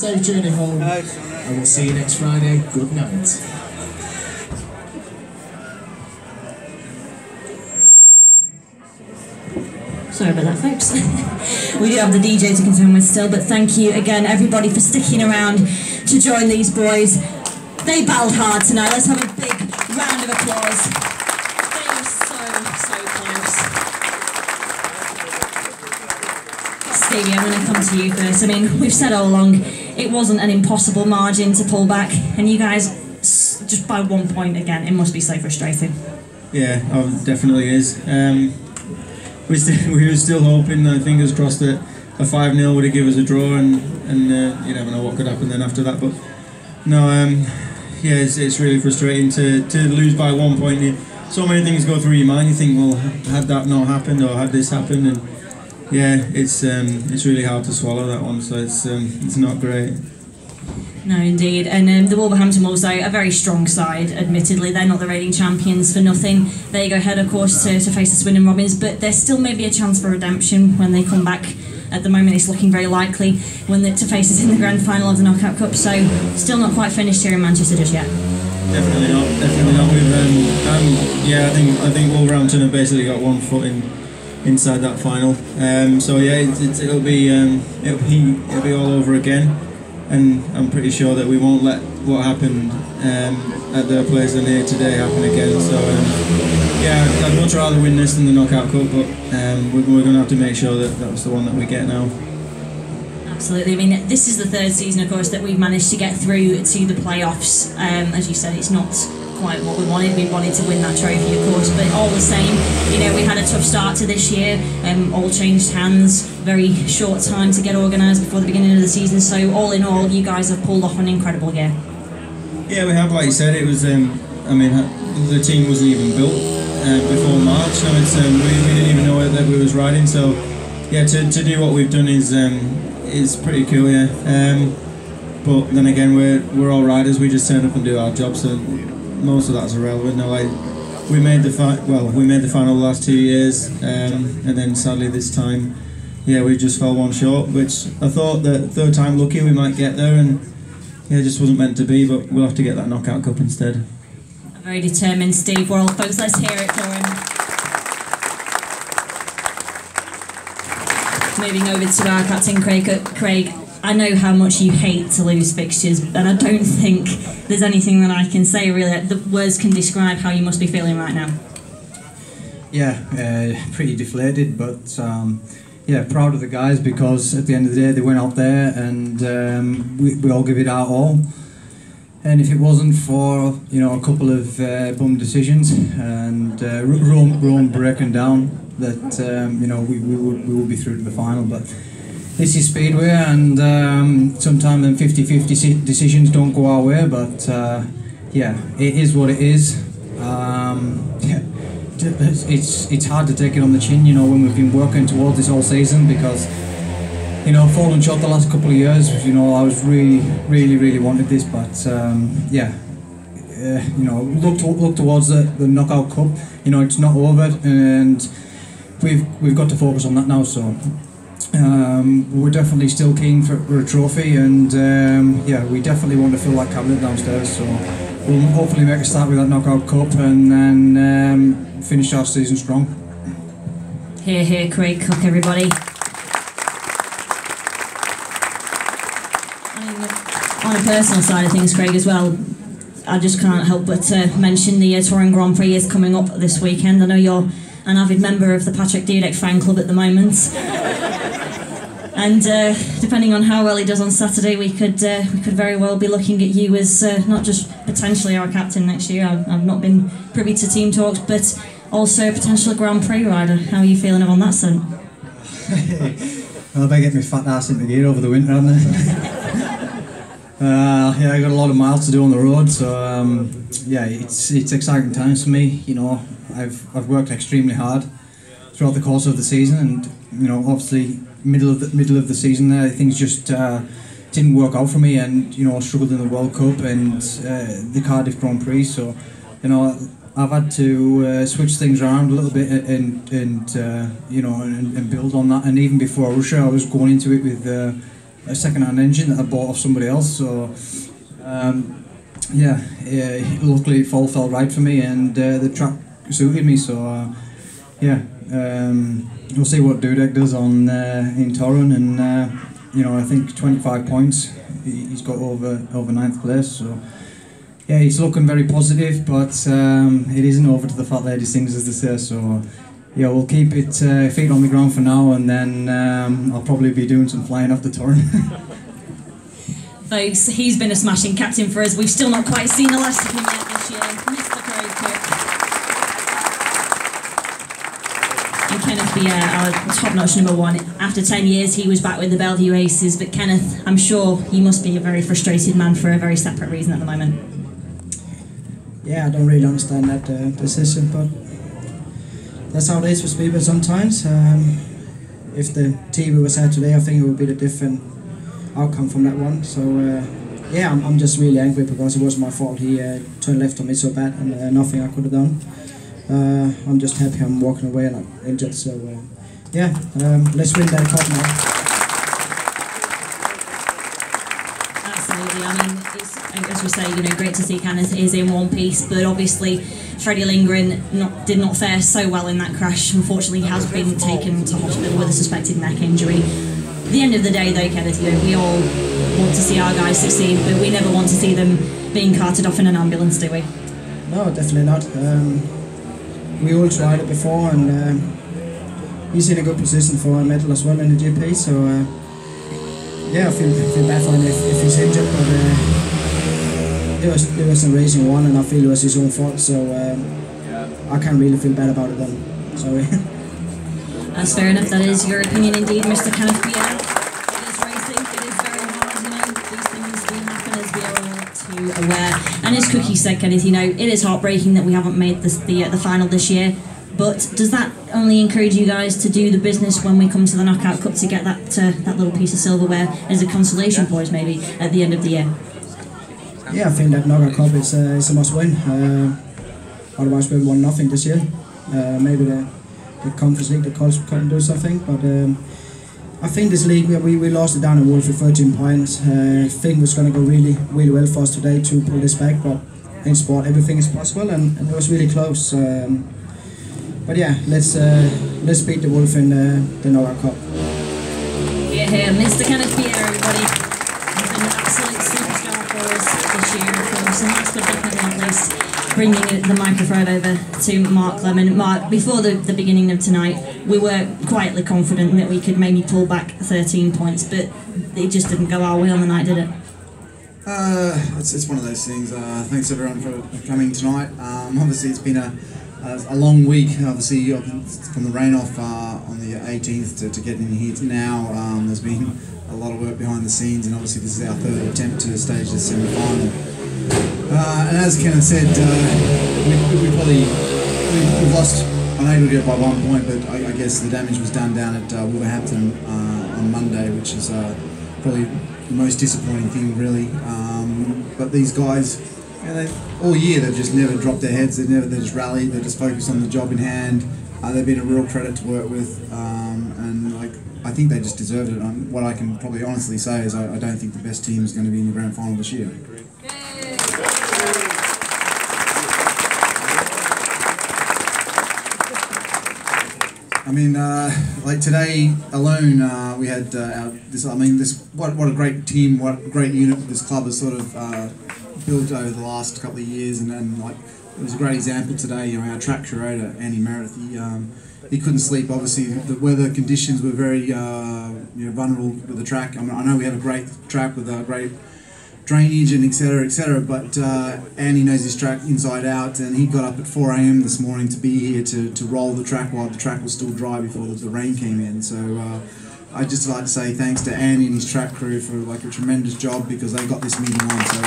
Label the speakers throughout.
Speaker 1: Safe journey home, and we'll see you next Friday. Good night.
Speaker 2: Sorry about that, folks. We do have the DJ to contend with still, but thank you again, everybody, for sticking around to join these boys. They battled hard tonight. Let's have a big round of applause. They were so close. Stevie, I'm going to come to you first. I mean, we've said all along, it wasn't an impossible margin to pull back, and you guys, just by 1 point again, it must be so frustrating.
Speaker 3: Yeah, it definitely is. We were still hoping, fingers crossed, that a 5-0 would have given us a draw, and you never know what could happen then after that. But no, yeah, it's really frustrating to lose by 1 point. So many things go through your mind. You think, well, had that not happened, or had this happened, and yeah, it's really hard to swallow that one. So it's not great.
Speaker 2: No, indeed. And the Wolverhampton Wolves, though, a very strong side, admittedly. They're not the reigning champions for nothing. They go ahead, of course, to face the Swindon Robins, but there's still maybe a chance for redemption when they come back. At the moment, it's looking very likely to face us in the grand final of the Knockout Cup, so still not quite finished here in Manchester just yet.
Speaker 3: Definitely not. We've, yeah, I think Wolverhampton have basically got 1 foot inside that final. So yeah, it'll be all over again. And I'm pretty sure that we won't let what happened at their place and here today happen again. So yeah, I'd much rather win this than the Knockout Cup, but we're going to have to make sure that that's the one that we get now.
Speaker 2: Absolutely. I mean, this is the 3rd season, of course, that we've managed to get through to the playoffs. As you said, it's not quite what we wanted. We wanted to win that trophy, of course, but all the same, you know, we had a tough start to this year. All changed hands, very short time to get organised before the beginning of the season. So all in all, you guys have pulled off an incredible year.
Speaker 3: Yeah, we have. Like you said, it was. I mean, the team wasn't even built before March. So we didn't even know that we was riding. So yeah, to do what we've done is pretty cool. Yeah. But then again, we're all riders. We just turn up and do our job. So most of that's irrelevant. No, we made the final the last 2 years, and then sadly this time, yeah, we just fell one short. Which I thought that 3rd time lucky we might get there, and yeah, it just wasn't meant to be. But we'll have to get that Knockout Cup instead.
Speaker 2: A very determined Steve Worral, folks. Let's hear it for him. Moving over to our captain, Craig. I know how much you hate to lose fixtures, and I don't think there's anything that I can say really that words can describe how you must be feeling right now.
Speaker 4: Yeah, pretty deflated, but yeah, proud of the guys, because at the end of the day they went out there and we all give it our all. And if it wasn't for, you know, a couple of bum decisions and Rome breaking down, that you know, we would be through to the final. But this is Speedway, and sometimes them 50-50 decisions don't go our way. But yeah, it is what it is. Yeah, it's hard to take it on the chin, you know, when we've been working towards this all season, because, you know, fallen short the last couple of years. You know, I was really wanted this, but yeah, you know, look towards the Knockout Cup. You know, it's not over, and we've got to focus on that now. So we're definitely still keen for a trophy, and yeah, we definitely want to fill that cabinet downstairs. So we'll hopefully make a start with that Knockout Cup, and then finish our season strong.
Speaker 2: Here, Craig Cooke, everybody. On a personal side of things, Craig, as well, I just can't help but mention the Touring Grand Prix is coming up this weekend. I know you're an avid member of the Patrick Dudek fan club at the moment. And depending on how well he does on Saturday, we could very well be looking at you as not just potentially our captain next year. I've not been privy to team talks, but also a potential Grand Prix rider. How are you feeling on that front?
Speaker 4: Well, I better get my fat ass into gear over the winter, haven't I? Yeah, I got a lot of miles to do on the road, so yeah, it's exciting times for me. You know, I've worked extremely hard throughout the course of the season, and you know, obviously middle of the season there, things just didn't work out for me, and you know, I struggled in the World Cup and the Cardiff Grand Prix. So you know, I've had to switch things around a little bit and you know, and build on that. And even before Russia, I was going into it with a second-hand engine that I bought off somebody else. So luckily it all felt right for me, and the track suited me. So we'll see what Dudek does on in Torun, and I think 25 points. He's got over 9th place. So yeah, he's looking very positive, but it isn't over to the fat lady sings, as they say. So yeah, we'll keep it feet on the ground for now, and then I'll probably be doing some flying off the Torun.
Speaker 2: Folks, he's been a smashing captain for us. We've still not quite seen the last of him yet this year. Mr. Cooke. And Kenneth Bjerre, our top-notch number 1. After 10 years, he was back with the Belle Vue Aces. But Kenneth, I'm sure you must be a very frustrated man for a very separate reason at the moment.
Speaker 5: Yeah, I don't really understand that decision, but that's how it is for people sometimes. If the TV was here today, I think it would be a different outcome from that one. So yeah, I'm just really angry because it was my fault. He turned left on me so bad, and nothing I could have done. I'm just happy I'm walking away and not injured. So yeah, let's win that cup now.
Speaker 2: Absolutely. I mean, it's, as we say, great to see Kenneth is in one piece, but obviously Freddie Lindgren did not fare so well in that crash. Unfortunately, he has been taken to hospital with a suspected neck injury. At the end of the day, though, Kenneth, we all want to see our guys succeed, but we never want to see them being carted off in an ambulance, do we?
Speaker 5: No, definitely not. We all tried it before, and he's in a good position for a medal as well in the GP. So yeah, I feel bad for him if he's injured, but it was a racing one, and I feel it was his own fault. So I can't really feel bad about it then. Sorry.
Speaker 2: That's fair enough. That is your opinion indeed, Mr. Kenneth Bjerre. It is racing. It is very hard. These things do happen, as we are all too aware. And as Cooke said, Kenneth, it is heartbreaking that we haven't made the final this year. But does that only encourage you guys to do the business when we come to the Knockout Cup to get that little piece of silverware as a consolation prize, maybe at the end of the year?
Speaker 5: Yeah, I think that Knockout Cup is a must-win. Otherwise, we won nothing this year. Maybe the Conference League, the Colts couldn't do something, but I think this league we lost it down in Wolf with 13 points. I think it was going to go really well for us today to pull this back, but in sport everything is possible, and it was really close. But yeah, let's beat the Wolf in the Knockout Cup.
Speaker 2: Yeah, Mr. Kenneth Bjerre, everybody. He's been an absolute superstar for us this year, of course, and last but definitely not least, bringing the microphone over to Mark Lemmon. Mark, before the beginning of tonight, we were quietly confident that we could maybe pull back 13 points, but it just didn't go our way on the night, did it?
Speaker 6: It's one of those things. Thanks everyone for coming tonight. Obviously it's been a long week, obviously from the rain off on the 18th to getting in here now. There's been a lot of work behind the scenes, and obviously this is our 3rd attempt to stage the semi-final. And as Kenneth said, we've lost, I know we'll get by 1 point, but I guess the damage was done down at Wolverhampton on Monday, which is probably the most disappointing thing, really. But these guys, all year they've just never dropped their heads. They just rallied. They just focused on the job in hand. They've been a real credit to work with, and I think they just deserved it. What I can probably honestly say is I don't think the best team is going to be in the grand final this year. I mean, like today alone, we had what a great team, what a great unit this club has sort of built over the last couple of years, and it was a great example today. Our track curator Andy Meredith, he couldn't sleep. Obviously, the weather conditions were very vulnerable with the track. I mean, I know we have a great track with a great drainage and etc. But Andy knows his track inside out, and he got up at 4 AM this morning to be here to roll the track while the track was still dry before the rain came in. So I'd just like to say thanks to Andy and his track crew for a tremendous job, because they got this meeting on. So.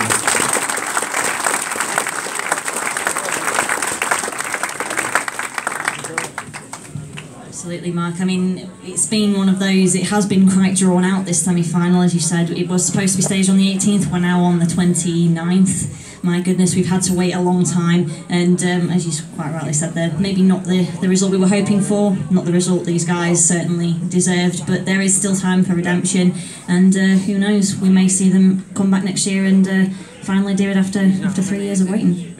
Speaker 2: Absolutely, Mark. I mean, it's been one of those, it has been quite drawn out, this semi-final, as you said. It was supposed to be staged on the 18th, we're now on the 29th. my goodness, we've had to wait a long time, and as you quite rightly said there, maybe not the result we were hoping for, not the result these guys certainly deserved, but there is still time for redemption, and who knows, we may see them come back next year and finally do it after 3 years of waiting.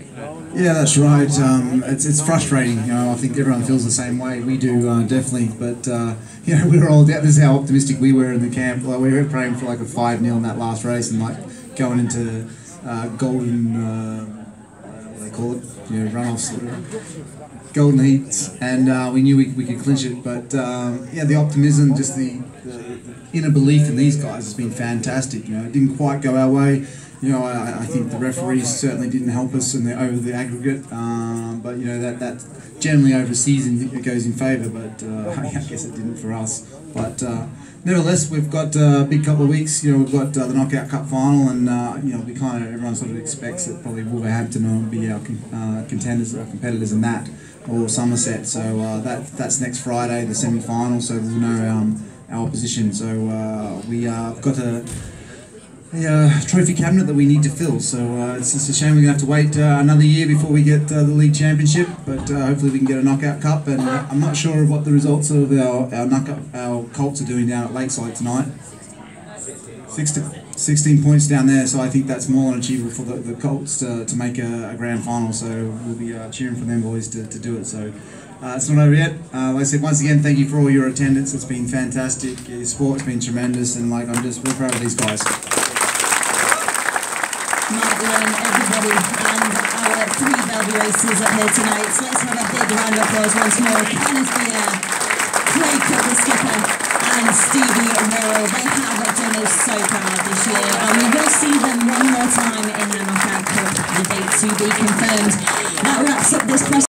Speaker 6: Yeah, that's right. It's frustrating. You know, I think everyone feels the same way. We do definitely, but you know, we were all. This is how optimistic we were in the camp. Like, we were praying for like a 5-0 in that last race, and like going into golden, what do they call it? You know, runoffs, golden heats, and we knew we could clinch it. But yeah, the optimism, just the inner belief in these guys has been fantastic. You know, it didn't quite go our way. You know, I think the referees certainly didn't help us over the aggregate, but you know that generally over season it goes in favour, but I guess it didn't for us. But nevertheless, we've got a big couple of weeks. You know, we've got the Knockout Cup final, and you know, everyone sort of expects that probably Wolverhampton will be our contenders or competitors in that, or Somerset. So that's next Friday, the semi-final. So we'll know our opposition. So we have got a trophy cabinet that we need to fill, so it's just a shame we're going to have to wait another year before we get the league championship, but hopefully we can get a knockout cup, and I'm not sure of what the results of our Colts are doing down at Lakeside tonight. 16 points down there, so I think that's more than achievable for the Colts to make a grand final, so we'll be cheering for them boys to do it. So it's not over yet. Like I said, once again, thank you for all your attendance. It's been fantastic. Your sport's been tremendous, and like I'm just real proud of these guys.
Speaker 2: Everybody, and our 3 Belle Vue Aces are here tonight. So let's have a big round of applause once more. Kenneth, Bjerre, Cooke, the skipper, and Stevie Worral. They have done us so proud this year, and we will see them one more time in the Knockout Cup. The date to be confirmed. That wraps up this press.